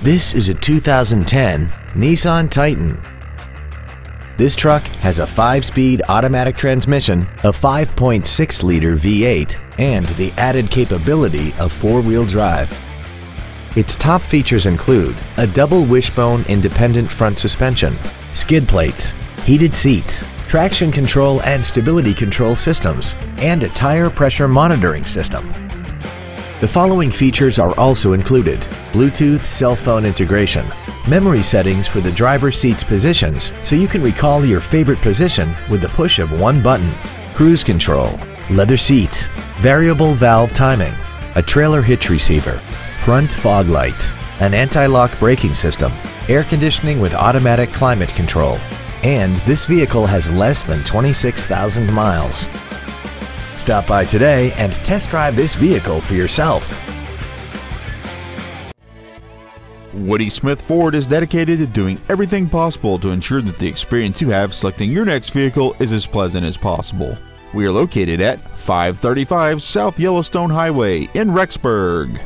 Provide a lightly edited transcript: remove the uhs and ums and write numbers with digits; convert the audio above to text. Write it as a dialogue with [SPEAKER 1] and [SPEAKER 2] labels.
[SPEAKER 1] This is a 2010 Nissan Titan. This truck has a 5-speed automatic transmission, a 5.6-liter V8, and the added capability of 4-wheel drive. Its top features include a double wishbone independent front suspension, skid plates, heated seats, traction control and stability control systems, and a tire pressure monitoring system. The following features are also included: Bluetooth cell phone integration, memory settings for the driver's seat's positions so you can recall your favorite position with the push of one button, cruise control, leather seats, variable valve timing, a trailer hitch receiver, front fog lights, an anti-lock braking system, air conditioning with automatic climate control, and this vehicle has less than 26,000 miles. Stop by today and test drive this vehicle for yourself.
[SPEAKER 2] Woody Smith Ford is dedicated to doing everything possible to ensure that the experience you have selecting your next vehicle is as pleasant as possible. We are located at 535 South Yellowstone Highway in Rexburg.